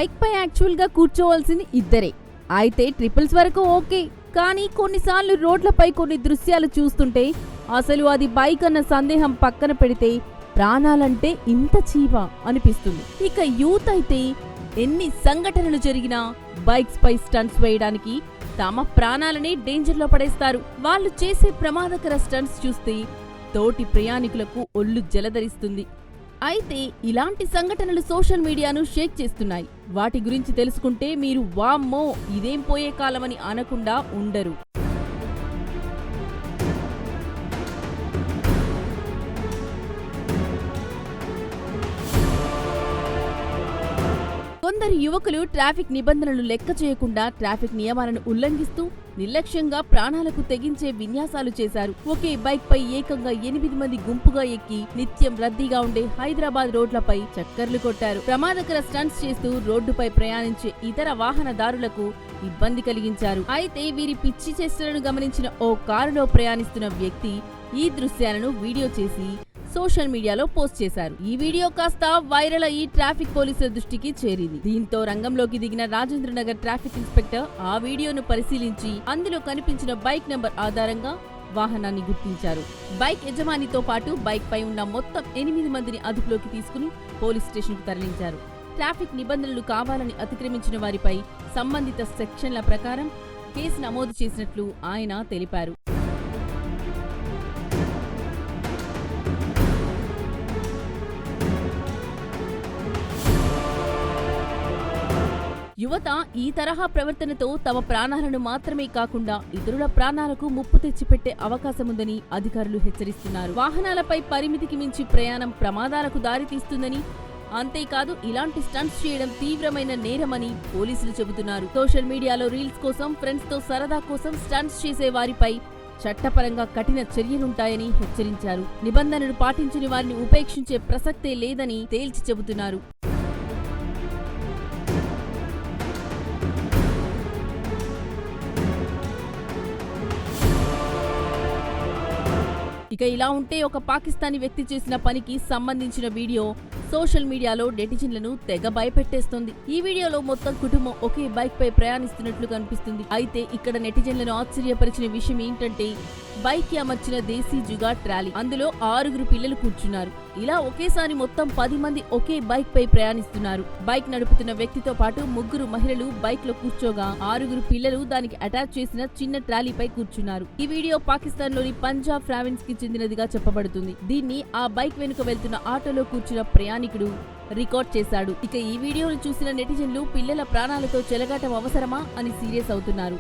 Bike పై actual గా కూర్చోవాల్సింది ఇద్దరే, అయితే ట్రిపుల్స్ వరకు ఓకే. కానీ కొన్నిసార్లు రోడ్లపై కొన్ని దృశ్యాలు చూస్తుంటే అసలు అది బైక్ అన్న సందేహం పక్కన పెడితే ప్రాణాలంటే ఇంత చీవా అనిపిస్తుంది. ఇక యూత్ అయితే ఎన్ని సంఘటనలు జరిగినా బైక్స్ పై స్టంట్స్ వేయడానికి తమ ప్రాణాలని డేంజర్లో పడేస్తారు. వాళ్ళు చేసే ప్రమాదకర స్టంట్స్ చూస్తే తోటి ప్రయాణికులకు ఒళ్ళు జలధరిస్తుంది. అయితే ఇలాంటి సంఘటనలు సోషల్ మీడియాను షేక్ చేస్తున్నాయి. వాటి గురించి తెలుసుకుంటే మీరు వామ్మో ఇదేం పోయే కాలమని అనకుండా ఉండరు. కొందరు యువకులు ట్రాఫిక్ నిబంధనలు లెక్క చేయకుండా ట్రాఫిక్ నియమాలను ఉల్లంఘిస్తూ నిర్లక్ష్యంగా ప్రాణాలకు తెగించే విన్యాసాలు చేశారు. ఒకే బైక్ పై ఏకంగా 8 మంది గుంపుగా ఎక్కి నిత్యం రద్దీగా ఉండే హైదరాబాద్ రోడ్లపై చక్కర్లు కొట్టారు. ప్రమాదకర స్టంట్స్ చేస్తూ రోడ్డుపై ప్రయాణించే ఇతర వాహనదారులకు ఇబ్బంది కలిగించారు. అయితే వీరి పిచ్చి చేష్టలను గమనించిన ఓ కారులో ప్రయాణిస్తున్న వ్యక్తి ఈ దృశ్యాలను వీడియో చేసి సోషల్ మీడియాలో పోస్ట్ చేశారు. ఈ వీడియో కాస్త వైరల్ అయ్యి ట్రాఫిక్ పోలీసుల దృష్టికి చేరింది. దీంతో రంగంలోకి దిగిన రాజేంద్రనగర్ ట్రాఫిక్ ఇన్స్పెక్టర్ ఆ వీడియోను పరిశీలించి అందులో కనిపించిన బైక్ నెంబర్ ఆధారంగా వాహనాన్ని గుర్తించారు. బైక్ యజమానితో పాటు బైక్ పై ఉన్న మొత్తం 8 మందిని అదుపులోకి తీసుకుని పోలీస్ స్టేషన్ కు తరలించారు. ట్రాఫిక్ నిబంధనలు కావాలని అతిక్రమించిన వారిపై సంబంధిత సెక్షన్ల ప్రకారం కేసు నమోదు చేసినట్లు ఆయన తెలిపారు. యువత ఈ తరహా ప్రవర్తనతో తమ ప్రాణాలను మాత్రమే కాకుండా ఇతరుల ప్రాణాలకు ముప్పు తెచ్చిపెట్టే అవకాశముందని అధికారులు హెచ్చరిస్తున్నారు. వాహనాలపై పరిమితికి మించి ప్రయాణం ప్రమాదాలకు దారితీస్తుందని, అంతేకాదు ఇలాంటి స్టంట్స్ చేయడం తీవ్రమైన నేరమని పోలీసులు చెబుతున్నారు. సోషల్ మీడియాలో రీల్స్ కోసం, ఫ్రెండ్స్ తో సరదా కోసం స్టంట్స్ చేసే వారిపై చట్టపరంగా కఠిన చర్యలుంటాయని హెచ్చరించారు. నిబంధనలు పాటించని వారిని ఉపేక్షించే ప్రసక్తే లేదని తేల్చి చెబుతున్నారు. ఇక ఇలా ఉంటే ఒక పాకిస్తానీ వ్యక్తి చేసిన పనికి సంబంధించిన వీడియో సోషల్ మీడియాలో నెటిజన్లను తెగ భయపెట్టేస్తోంది. ఈ వీడియోలో మొత్తం కుటుంబం ఒకే బైక్ పై ప్రయాణిస్తున్నట్లు కనిపిస్తుంది. అయితే ఇక్కడ నెటిజన్లను ఆశ్చర్యపరిచిన విషయం ఏంటంటే బైక్ కి అమర్చిన దేశీ జుగాడ్ ట్రాలీ, అందులో 6 పిల్లలు కూర్చున్నారు. ఇలా ఒకేసారి మొత్తం 10 మంది ఒకే బైక్ పై ప్రయాణిస్తున్నారు. బైక్ నడుపుతున్న వ్యక్తితో పాటు 3 మహిళలు బైక్ లో కూర్చోగా 6 పిల్లలు దానికి అటాచ్ చేసిన చిన్న ట్రాలీపై కూర్చున్నారు. ఈ వీడియో పాకిస్తాన్ లోని పంజాబ్ ప్రావిన్స్ కి చెందినదిగా చెప్పబడుతుంది. దీన్ని ఆ బైక్ వెనుక వెళ్తున్న ఆటోలో కూర్చున్న ప్రయాణికుడు రికార్డ్ చేశాడు. ఇక ఈ వీడియోను చూసిన నెటిజన్లు పిల్లల ప్రాణాలతో చెలగాటం అవసరమా అని సీరియస్ అవుతున్నారు.